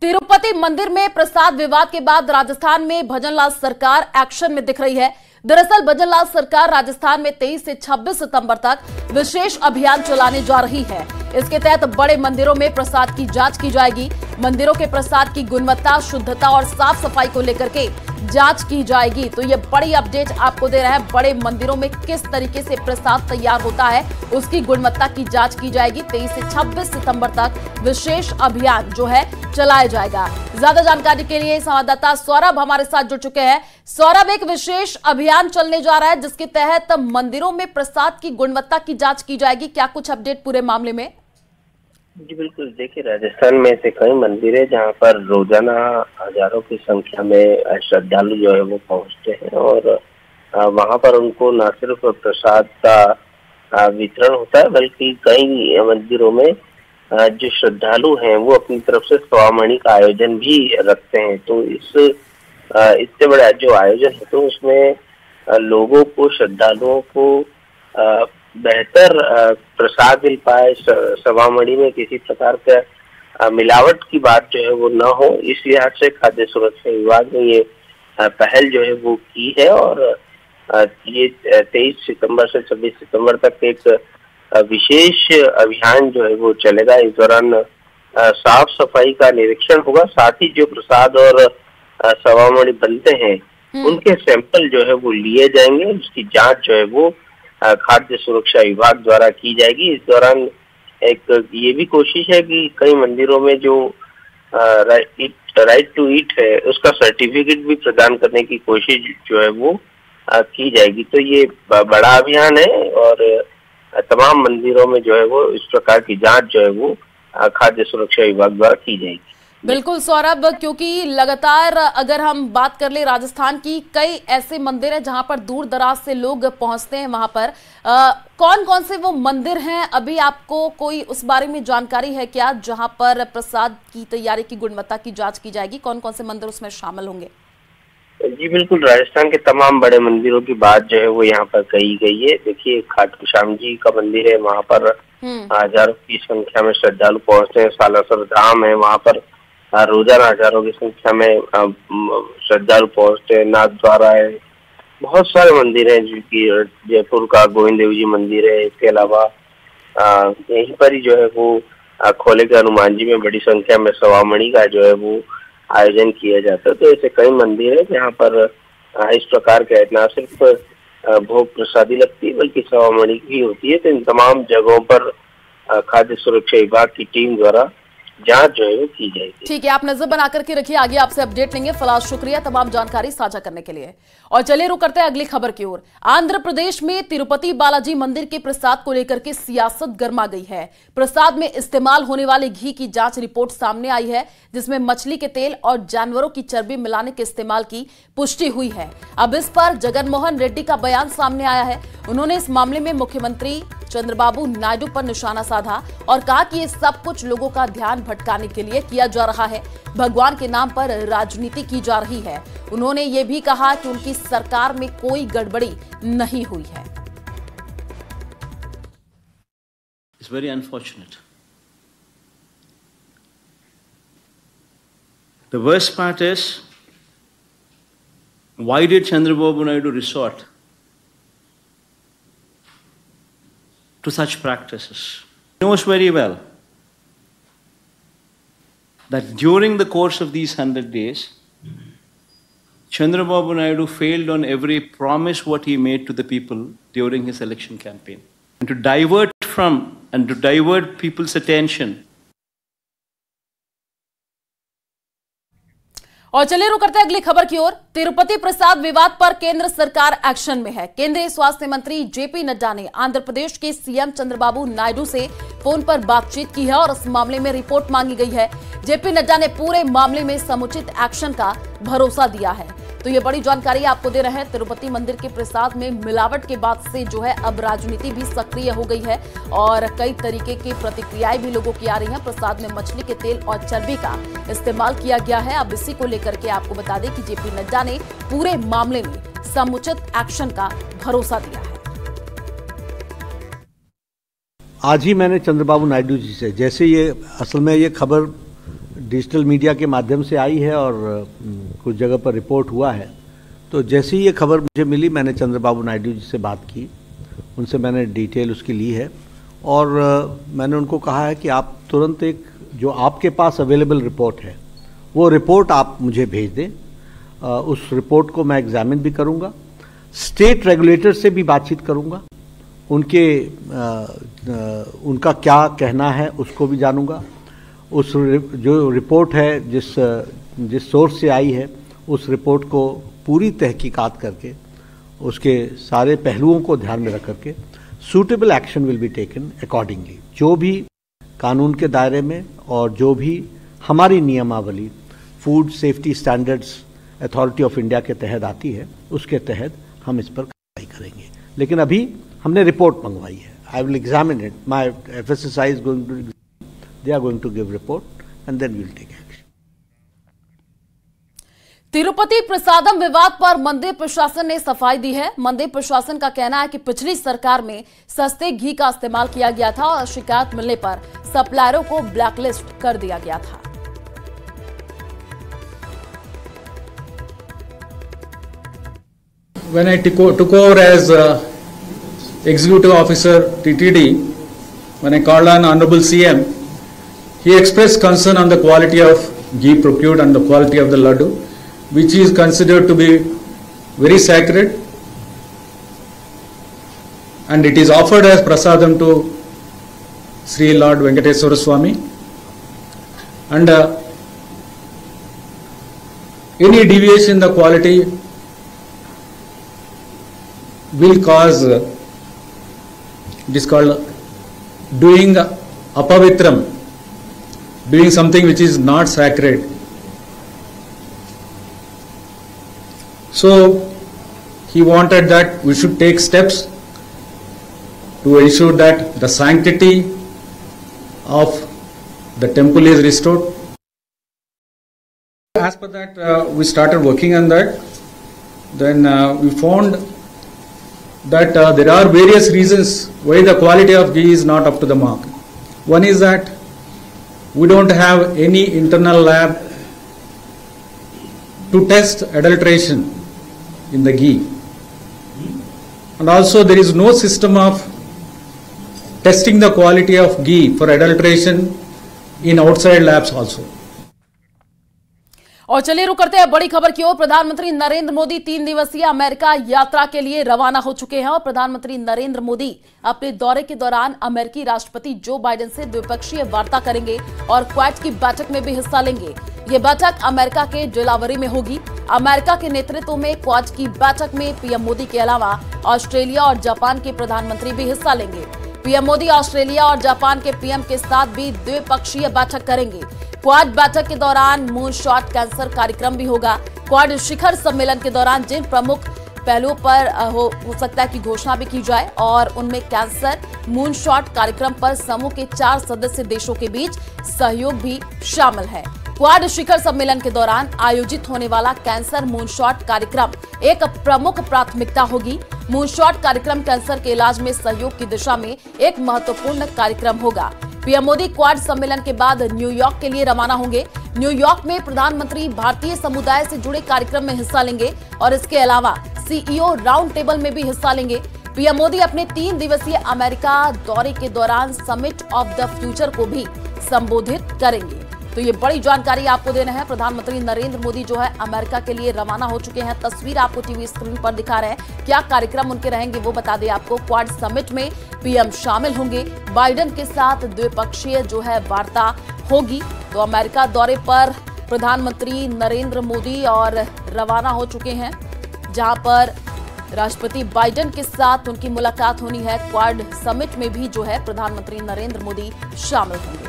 तिरुपति मंदिर में प्रसाद विवाद के बाद राजस्थान में भजनलाल सरकार एक्शन में दिख रही है। दरअसल भजनलाल सरकार राजस्थान में 23 से 26 सितंबर तक विशेष अभियान चलाने जा रही है। इसके तहत बड़े मंदिरों में प्रसाद की जांच की जाएगी। मंदिरों के प्रसाद की गुणवत्ता, शुद्धता और साफ सफाई को लेकर के जांच की जाएगी। तो ये बड़ी अपडेट आपको दे रहा है। बड़े मंदिरों में किस तरीके से प्रसाद तैयार होता है, उसकी गुणवत्ता की जांच की जाएगी। 23 से 26 सितंबर तक विशेष अभियान जो है चलाया जाएगा। ज्यादा जानकारी के लिए संवाददाता सौरभ हमारे साथ जुड़ चुके हैं। सौरभ, एक विशेष अभियान चलने जा रहा है जिसके तहत मंदिरों में प्रसाद की गुणवत्ता की जांच की जाएगी। क्या कुछ अपडेट पूरे मामले में? जी बिल्कुल, देखिए राजस्थान में ऐसे कई मंदिर है जहाँ पर रोजाना हजारों की संख्या में श्रद्धालु जो है वो पहुँचते हैं और वहाँ पर उनको न सिर्फ प्रसाद का वितरण होता है बल्कि कई मंदिरों में जो श्रद्धालु हैं वो अपनी तरफ से सवामणि का आयोजन भी रखते हैं। तो इससे बड़ा जो आयोजन है तो उसमें लोगों को, श्रद्धालुओं को बेहतर प्रसाद मिल पाए, सवामणि में किसी प्रकार का मिलावट की बात जो है वो न हो, इस लिहाज से खाद्य सुरक्षा विभाग ने ये पहल जो है वो की है। और ये 23 सितंबर से 26 सितंबर तक एक विशेष अभियान जो है वो चलेगा। इस दौरान साफ सफाई का निरीक्षण होगा, साथ ही जो प्रसाद और सवामणि बनते हैं उनके सैंपल जो है वो लिए जाएंगे। उसकी जांच जो है वो खाद्य सुरक्षा विभाग द्वारा की जाएगी। इस दौरान एक ये भी कोशिश है कि कई मंदिरों में जो राइट टू ईट है उसका सर्टिफिकेट भी प्रदान करने की कोशिश जो है वो की जाएगी। तो ये बड़ा अभियान है और तमाम मंदिरों में जो है वो इस प्रकार की जांच जो है वो खाद्य सुरक्षा विभाग द्वारा की जाएगी। बिल्कुल सौरभ, क्योंकि लगातार अगर हम बात कर ले राजस्थान की, कई ऐसे मंदिर हैं जहां पर दूर दराज से लोग पहुंचते हैं। वहां पर कौन कौन से वो मंदिर हैं? अभी आपको कोई उस बारे में जानकारी है क्या, जहां पर प्रसाद की तैयारी की गुणवत्ता की जांच की जाएगी? कौन कौन से मंदिर उसमें शामिल होंगे? जी बिल्कुल, राजस्थान के तमाम बड़े मंदिरों की बात जो है वो यहाँ पर कही गई है। देखिए, खाटू श्याम जी का मंदिर है, वहाँ पर हजारों की संख्या में श्रद्धालु पहुंचते हैं। सालासर धाम है, वहाँ पर रोजाना हजारों की संख्या में श्रद्धालु पहुंचते हैं। नाथद्वारा है, बहुत सारे मंदिर हैं जो कि जयपुर का गोविंद देव जी मंदिर है। इसके अलावा यहीं पर ही जो है वो खोले के हनुमान जी में बड़ी संख्या में सवामणि का जो है वो आयोजन किया जाता है। तो ऐसे कई मंदिर है जहाँ पर इस प्रकार के न सिर्फ भोग प्रसादी लगती है बल्कि सवामणि भी होती है। तो इन तमाम जगहों पर खाद्य सुरक्षा विभाग की टीम द्वारा जांच जो है वो की जाएगी। ठीक है, आप नजर बना करके रखिए, आगे आपसे अपडेट लेंगे। फिलहाल शुक्रिया तमाम जानकारी साझा करने के लिए। और चलिए रुक करते हैं अगली खबर की ओर। आंध्र प्रदेश में तिरुपति बालाजी मंदिर के प्रसाद को लेकर के सियासत गर्मा गई है। प्रसाद में इस्तेमाल होने वाले घी की जांच रिपोर्ट सामने आई है, जिसमें मछली के तेल और जानवरों की चर्बी मिलाने के इस्तेमाल की पुष्टि हुई है। अब इस पर जगनमोहन रेड्डी का बयान सामने आया है। उन्होंने इस मामले में मुख्यमंत्री चंद्रबाबू नायडू पर निशाना साधा और कहा कि ये सब कुछ लोगों का ध्यान भटकाने के लिए किया जा रहा है। भगवान के नाम पर राजनीति की जा रही है। उन्होंने ये भी कहा कि उनकी सरकार में कोई गड़बड़ी नहीं हुई है। It's very unfortunate. The worst part is, why did Chandrababu Naidu resort to such practices? He knows very well that during the course of these 100 days, Chandrababu Naidu failed on every promise what he made to the people during his election campaign. And to divert people's attention. और चलिए रुक करते हैं अगली खबर की ओर। तिरुपति प्रसाद विवाद पर केंद्र सरकार एक्शन में है। केंद्रीय स्वास्थ्य मंत्री जेपी नड्डा ने आंध्र प्रदेश के सीएम चंद्रबाबू नायडू से फोन पर बातचीत की है और इस मामले में रिपोर्ट मांगी गई है। जेपी नड्डा ने पूरे मामले में समुचित एक्शन का भरोसा दिया है। तो ये बड़ी जानकारी आपको दे रहे हैं। तिरुपति मंदिर के प्रसाद में मिलावट के बाद से जो है अब राजनीति भी सक्रिय हो गई है और कई तरीके की प्रतिक्रियाएं भी लोगों की आ रही हैं। प्रसाद में मछली के तेल और चर्बी का इस्तेमाल किया गया है। अब इसी को लेकर के आपको बता दें कि जेपी नड्डा ने पूरे मामले में समुचित एक्शन का भरोसा दिया है। आज ही मैंने चंद्रबाबू नायडू जी से, जैसे ये असल में ये खबर डिजिटल मीडिया के माध्यम से आई है और कुछ जगह पर रिपोर्ट हुआ है। तो जैसे ही ये खबर मुझे मिली, मैंने चंद्रबाबू नायडू जी से बात की, उनसे मैंने डिटेल उसकी ली है और मैंने उनको कहा है कि आप तुरंत एक जो आपके पास अवेलेबल रिपोर्ट है वो रिपोर्ट आप मुझे भेज दें। उस रिपोर्ट को मैं एग्जामिन भी करूँगा, स्टेट रेगुलेटर से भी बातचीत करूँगा, उनका क्या कहना है उसको भी जानूँगा। उस जो रिपोर्ट है जिस सोर्स से आई है उस रिपोर्ट को पूरी तहकीकात करके उसके सारे पहलुओं को ध्यान में रख करके suitable action will be taken accordingly. जो भी कानून के दायरे में और जो भी हमारी नियमावली food safety standards authority of India के तहत आती है उसके तहत हम इस पर कार्रवाई करेंगे। लेकिन अभी हमने रिपोर्ट मंगवाई है। I will examine it, my FSSAI is going to, they are going to give report and then we will take action. Tirupati prasadam विवाद पर मंदिर प्रशासन ने सफाई दी है। मंदिर प्रशासन का कहना है कि पिछली सरकार में सस्ते घी का इस्तेमाल किया गया था और शिकायत मिलने पर सप्लायरों को ब्लैकलिस्ट कर दिया गया था। When I took over as executive officer TTD, when I called on Honorable CM, he expressed concern on the quality of ghee procured and the quality of the laddu, which is considered to be very sacred, and it is offered as prasadam to Sri Lord Venkateswara Swami, and any deviation in the quality will cause, it is called doing apavitram, doing something which is not sacred. So he wanted that we should take steps to ensure that the sanctity of the temple is restored. As per that, we started working on that. Then we found that there are various reasons why the quality of ghee is not up to the mark. One is that we don't have any internal lab to test adulteration in the ghee, and also there is no system of testing the quality of ghee for adulteration in outside labs also. और चलिए रुक करते हैं बड़ी खबर की ओर। प्रधानमंत्री नरेंद्र मोदी 3 दिवसीय अमेरिका यात्रा के लिए रवाना हो चुके हैं और प्रधानमंत्री नरेंद्र मोदी अपने दौरे के दौरान अमेरिकी राष्ट्रपति जो बाइडेन से द्विपक्षीय वार्ता करेंगे और क्वाड की बैठक में भी हिस्सा लेंगे। ये बैठक अमेरिका के डेलावेरी में होगी। अमेरिका के नेतृत्व में क्वाड की बैठक में पीएम मोदी के अलावा ऑस्ट्रेलिया और जापान के प्रधानमंत्री भी हिस्सा लेंगे। पीएम मोदी ऑस्ट्रेलिया और जापान के पीएम के साथ भी द्विपक्षीय बैठक करेंगे। क्वाड बैठक के दौरान मून शॉट कैंसर कार्यक्रम भी होगा। क्वाड शिखर सम्मेलन के दौरान जिन प्रमुख पहलुओं पर हो सकता है कि घोषणा भी की जाए और उनमें कैंसर मून शॉट कार्यक्रम पर समूह के 4 सदस्य देशों के बीच सहयोग भी शामिल है। क्वाड शिखर सम्मेलन के दौरान आयोजित होने वाला कैंसर मून शॉट कार्यक्रम एक प्रमुख प्राथमिकता होगी। मून शॉट कार्यक्रम कैंसर के इलाज में सहयोग की दिशा में एक महत्वपूर्ण कार्यक्रम होगा। पीएम मोदी क्वाड सम्मेलन के बाद न्यूयॉर्क के लिए रवाना होंगे। न्यूयॉर्क में प्रधानमंत्री भारतीय समुदाय से जुड़े कार्यक्रम में हिस्सा लेंगे और इसके अलावा सीईओ राउंड टेबल में भी हिस्सा लेंगे। पीएम मोदी अपने 3 दिवसीय अमेरिका दौरे के दौरान समिट ऑफ द फ्यूचर को भी संबोधित करेंगे। तो ये बड़ी जानकारी आपको देना है। प्रधानमंत्री नरेंद्र मोदी जो है अमेरिका के लिए रवाना हो चुके हैं। तस्वीर आपको टीवी स्क्रीन पर दिखा रहे हैं। क्या कार्यक्रम उनके रहेंगे वो बता दें आपको। क्वाड समिट में पीएम शामिल होंगे। बाइडेन के साथ द्विपक्षीय जो है वार्ता होगी। तो अमेरिका दौरे पर प्रधानमंत्री नरेंद्र मोदी और रवाना हो चुके हैं, जहां पर राष्ट्रपति बाइडेन के साथ उनकी मुलाकात होनी है। क्वाड समिट में भी जो है प्रधानमंत्री नरेंद्र मोदी शामिल होंगे।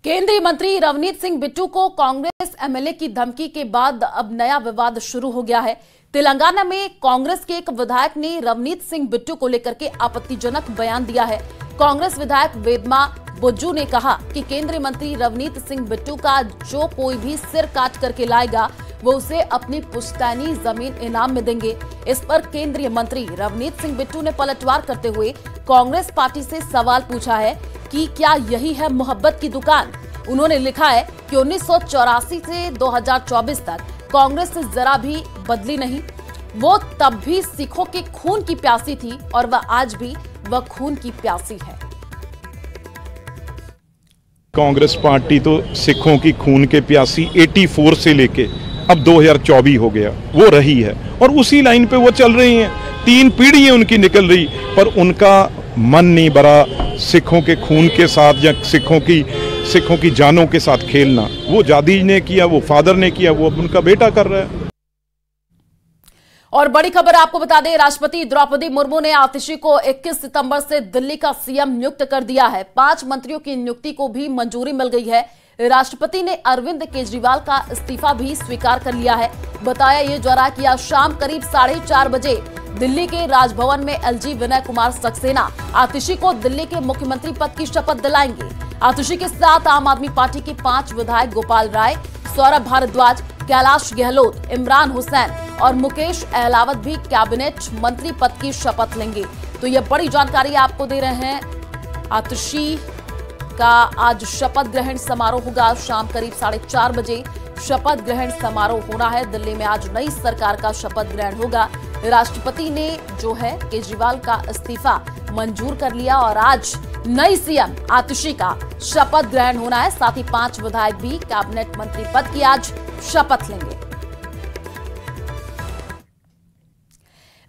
केंद्रीय मंत्री रवनीत सिंह बिट्टू को कांग्रेस एमएलए की धमकी के बाद अब नया विवाद शुरू हो गया है। तेलंगाना में कांग्रेस के एक विधायक ने रवनीत सिंह बिट्टू को लेकर के आपत्तिजनक बयान दिया है। कांग्रेस विधायक वेदमा बुज्जू ने कहा कि केंद्रीय मंत्री रवनीत सिंह बिट्टू का जो कोई भी सिर काट करके लाएगा वो उसे अपनी पुश्तैनी जमीन इनाम में देंगे। इस पर केंद्रीय मंत्री रवनीत सिंह बिट्टू ने पलटवार करते हुए कांग्रेस पार्टी से सवाल पूछा है कि क्या यही है मोहब्बत की दुकान। उन्होंने लिखा है कि 1984 से 2024 तक कांग्रेस से जरा भी बदली नहीं। वो तब भी सिखों के खून की प्यासी थी और वह आज भी वह खून की प्यासी है। कांग्रेस पार्टी तो सिखों की खून के प्यासी 84 से लेके अब 2024 हो गया वो रही है और उसी लाइन पे वो चल रही हैं। 3 पीढ़ियां उनकी निकल रही, पर उनका मन नहीं भरा सिखों के खून के साथ या सिखों की जानों के साथ खेलना। वो दादी ने किया, वो फादर ने किया, वो अब उनका बेटा कर रहा है। और बड़ी खबर आपको बता दें, राष्ट्रपति द्रौपदी मुर्मू ने आतिशी को 21 सितंबर से दिल्ली का सीएम नियुक्त कर दिया है। 5 मंत्रियों की नियुक्ति को भी मंजूरी मिल गई है। राष्ट्रपति ने अरविंद केजरीवाल का इस्तीफा भी स्वीकार कर लिया है। बताया ये जा रहा कि आज शाम करीब 4:30 बजे दिल्ली के राजभवन में एलजी विनय कुमार सक्सेना आतिशी को दिल्ली के मुख्यमंत्री पद की शपथ दिलाएंगे। आतिशी के साथ आम आदमी पार्टी के 5 विधायक गोपाल राय, सौरभ भारद्वाज, कैलाश गहलोत, इमरान हुसैन और मुकेश अहलावत भी कैबिनेट मंत्री पद की शपथ लेंगे। तो यह बड़ी जानकारी आपको दे रहे हैं। आतिशी का आज शपथ ग्रहण समारोह होगा। शाम करीब 4:30 बजे शपथ ग्रहण समारोह होना है। दिल्ली में आज नई सरकार का शपथ ग्रहण होगा। राष्ट्रपति ने जो है केजरीवाल का इस्तीफा मंजूर कर लिया और आज नई सीएम आतिशी का शपथ ग्रहण होना है। साथ ही 5 विधायक भी कैबिनेट मंत्री पद की आज शपथ लेंगे।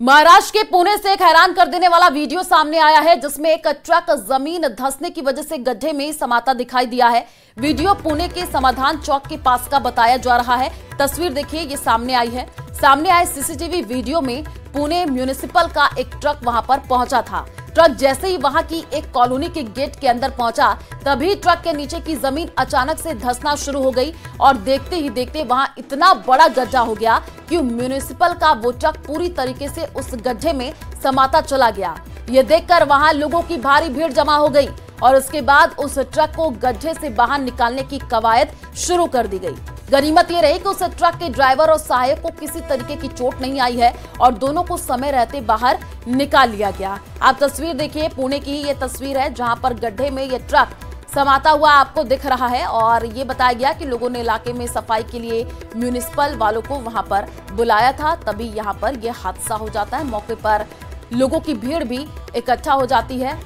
महाराष्ट्र के पुणे से एक हैरान कर देने वाला वीडियो सामने आया है, जिसमें एक ट्रक जमीन धंसने की वजह से गड्ढे में समाता दिखाई दिया है। वीडियो पुणे के समाधान चौक के पास का बताया जा रहा है। तस्वीर देखिए, ये सामने आई है। सामने आए सीसीटीवी वीडियो में पुणे म्यूनिसिपल का एक ट्रक वहां पर पहुंचा था। ट्रक जैसे ही वहां की एक कॉलोनी के गेट के अंदर पहुंचा, तभी ट्रक के नीचे की जमीन अचानक से धंसना शुरू हो गई और देखते ही देखते वहां इतना बड़ा गड्ढा हो गया कि म्यूनिसिपल का वो ट्रक पूरी तरीके से उस गड्ढे में समाता चला गया। ये देखकर वहां लोगों की भारी भीड़ जमा हो गई और उसके बाद उस ट्रक को गड्ढे से बाहर निकालने की कवायद शुरू कर दी गई। गनीमत ये रही कि उस ट्रक के ड्राइवर और सहायक को किसी तरीके की चोट नहीं आई है और दोनों को समय रहते बाहर निकाल लिया गया। आप तस्वीर देखिए, पुणे की ये तस्वीर है जहां पर गड्ढे में ये ट्रक समाता हुआ आपको दिख रहा है और ये बताया गया कि लोगों ने इलाके में सफाई के लिए म्यूनिसिपल वालों को वहां पर बुलाया था, तभी यहां पर यह हादसा हो जाता है। मौके पर लोगों की भीड़ भी इकट्ठा हो जाती है।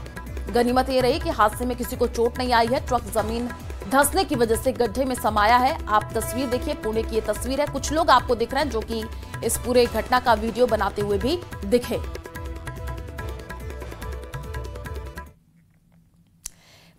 गनीमत ये रही कि हादसे में किसी को चोट नहीं आई है। ट्रक जमीन धंसने की वजह से गड्ढे में समाया है। आप तस्वीर देखिए, पुणे की ये तस्वीर है। कुछ लोग आपको दिख रहे हैं जो कि इस पूरे घटना का वीडियो बनाते हुए भी दिखे।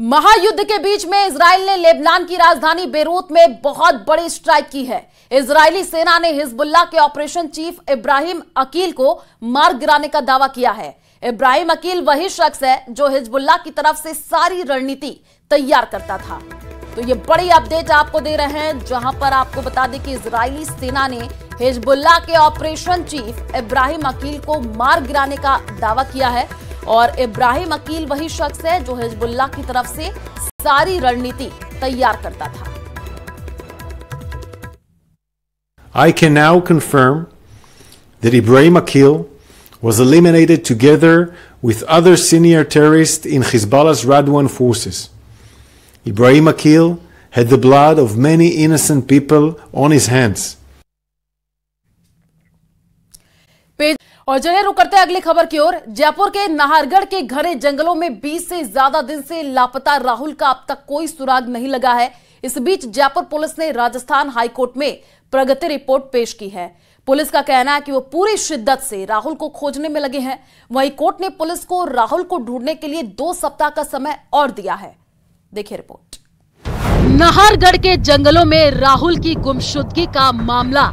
महायुद्ध के बीच में इजराइल ने लेबनान की राजधानी बेरूत में बहुत बड़ी स्ट्राइक की है। इजरायली सेना ने हिजबुल्लाह के ऑपरेशन चीफ इब्राहिम अकील को मार गिराने का दावा किया है। इब्राहिम अकील वही शख्स है जो हिजबुल्लाह की तरफ से सारी रणनीति तैयार करता था। तो ये बड़ी अपडेट आपको दे रहे हैं, जहां पर आपको बता दें कि इजरायली सेना ने हिजबुल्लाह के ऑपरेशन चीफ इब्राहिम अकील को मार गिराने का दावा किया है और इब्राहिम अकील वही शख्स है जो हिजबुल्लाह की तरफ से सारी रणनीति तैयार करता था। I can now confirm that Ibrahim Akil was eliminated together with other senior terrorists in Hezbollah's Radwan forces. Ibrahim Akil had the blood of many innocent people on his hands. और चलिए रुक करते हैं अगली खबर की ओर। जयपुर के नाहरगढ़ के घने जंगलों में 20 से ज्यादा दिन से लापता राहुल का अब तक कोई सुराग नहीं लगा है। इस बीच जयपुर पुलिस ने राजस्थान हाईकोर्ट में प्रगति रिपोर्ट पेश की है। पुलिस का कहना है कि वो पूरी शिद्दत से राहुल को खोजने में लगे हैं। वहीं कोर्ट ने पुलिस को राहुल को ढूंढने के लिए 2 सप्ताह का समय और दिया है। देखिए रिपोर्ट। नाहरगढ़ के जंगलों में राहुल की गुमशुदगी का मामला।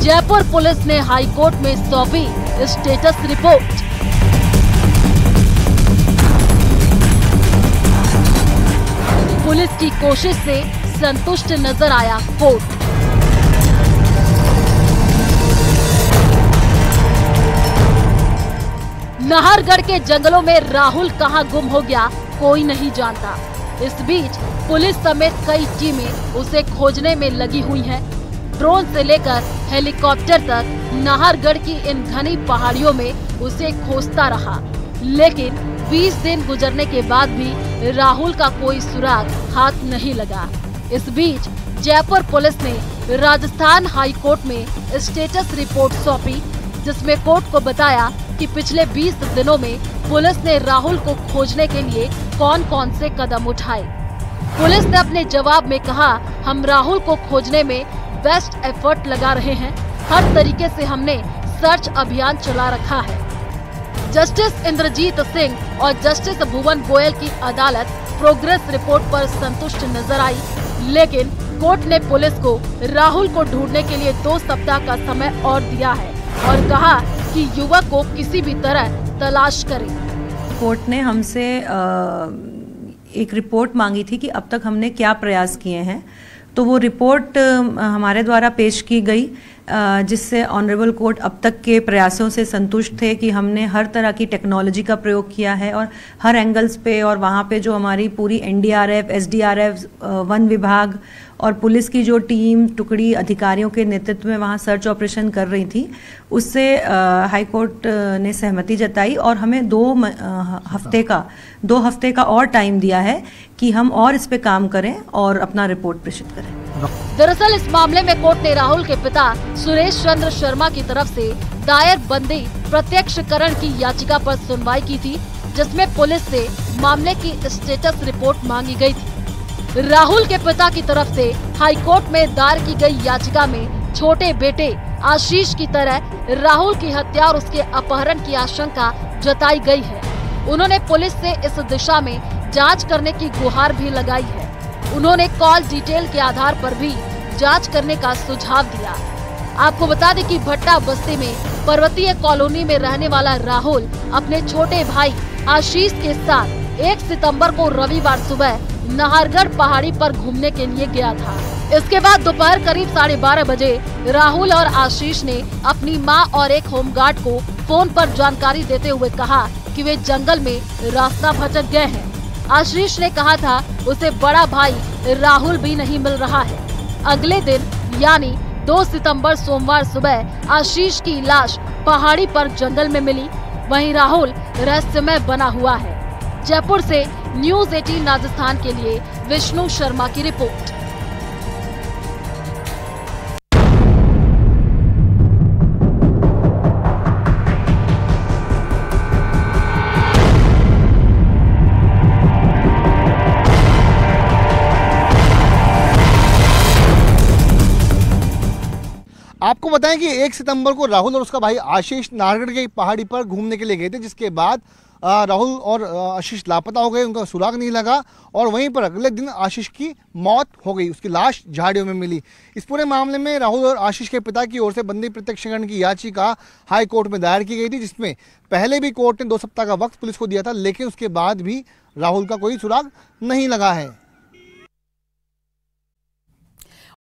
जयपुर पुलिस ने हाईकोर्ट में सौंपी स्टेटस रिपोर्ट। पुलिस की कोशिश से संतुष्ट नजर आया कोर्ट। नाहरगढ़ के जंगलों में राहुल कहां गुम हो गया, कोई नहीं जानता। इस बीच पुलिस समेत कई टीमें उसे खोजने में लगी हुई हैं। ड्रोन से लेकर हेलीकॉप्टर तक नाहरगढ़ की इन घनी पहाड़ियों में उसे खोजता रहा, लेकिन 20 दिन गुजरने के बाद भी राहुल का कोई सुराग हाथ नहीं लगा। इस बीच जयपुर पुलिस ने राजस्थान हाई कोर्ट में स्टेटस रिपोर्ट सौंपी, जिसमें कोर्ट को बताया कि पिछले 20 दिनों में पुलिस ने राहुल को खोजने के लिए कौन कौन से कदम उठाए। पुलिस ने अपने जवाब में कहा, हम राहुल को खोजने में बेस्ट एफर्ट लगा रहे हैं, हर तरीके से हमने सर्च अभियान चला रखा है। जस्टिस इंद्रजीत सिंह और जस्टिस भुवन गोयल की अदालत प्रोग्रेस रिपोर्ट पर संतुष्ट नजर आई, लेकिन कोर्ट ने पुलिस को राहुल को ढूंढने के लिए 2 सप्ताह का समय और दिया है और कहा कि युवक को किसी भी तरह तलाश करें। कोर्ट ने हमसे एक रिपोर्ट मांगी थी कि अब तक हमने क्या प्रयास किए हैं, तो वो रिपोर्ट हमारे द्वारा पेश की गई, जिससे ऑनरेबल कोर्ट अब तक के प्रयासों से संतुष्ट थे कि हमने हर तरह की टेक्नोलॉजी का प्रयोग किया है और हर एंगल्स पे, और वहाँ पे जो हमारी पूरी एनडीआरएफ, एसडीआरएफ, वन विभाग और पुलिस की जो टीम टुकड़ी अधिकारियों के नेतृत्व में वहाँ सर्च ऑपरेशन कर रही थी, उससे हाई कोर्ट ने सहमति जताई और हमें 2 हफ्ते का और टाइम दिया है कि हम और इस पे काम करें और अपना रिपोर्ट प्रेषित करें। दरअसल इस मामले में कोर्ट ने राहुल के पिता सुरेश चंद्र शर्मा की तरफ से दायर बंदी प्रत्यक्षकरण की याचिका पर सुनवाई की थी, जिसमें पुलिस से मामले की स्टेटस रिपोर्ट मांगी गई थी। राहुल के पिता की तरफ से हाई कोर्ट में दायर की गई याचिका में छोटे बेटे आशीष की तरह राहुल की हत्या और उसके अपहरण की आशंका जताई गई है। उन्होंने पुलिस से इस दिशा में जांच करने की गुहार भी लगाई है। उन्होंने कॉल डिटेल के आधार पर भी जांच करने का सुझाव दिया। आपको बता दें कि भट्टा बस्ती में पर्वतीय कॉलोनी में रहने वाला राहुल अपने छोटे भाई आशीष के साथ 1 सितंबर को रविवार सुबह नाहरगढ़ पहाड़ी पर घूमने के लिए गया था। इसके बाद दोपहर करीब 12:30 बजे राहुल और आशीष ने अपनी मां और एक होमगार्ड को फोन पर जानकारी देते हुए कहा कि वे जंगल में रास्ता भटक गए हैं। आशीष ने कहा था उसे बड़ा भाई राहुल भी नहीं मिल रहा है। अगले दिन यानी 2 सितंबर सोमवार सुबह आशीष की लाश पहाड़ी पर जंगल में मिली। वहीं राहुल रहस्यमय बना हुआ है। जयपुर से न्यूज़ 18 राजस्थान के लिए विष्णु शर्मा की रिपोर्ट। आपको बताएं कि 1 सितंबर को राहुल और उसका भाई आशीष नाहरगढ़ की पहाड़ी पर घूमने के लिए गए थे, जिसके बाद राहुल और आशीष लापता हो गए, उनका सुराग नहीं लगा और वहीं पर अगले दिन आशीष की मौत हो गई, उसकी लाश झाड़ियों में मिली। इस पूरे मामले में राहुल और आशीष के पिता की ओर से बंदी प्रत्यक्षकरण की याचिका हाई कोर्ट में दायर की गई थी, जिसमें पहले भी कोर्ट ने 2 सप्ताह का वक्त पुलिस को दिया था, लेकिन उसके बाद भी राहुल का कोई सुराग नहीं लगा है।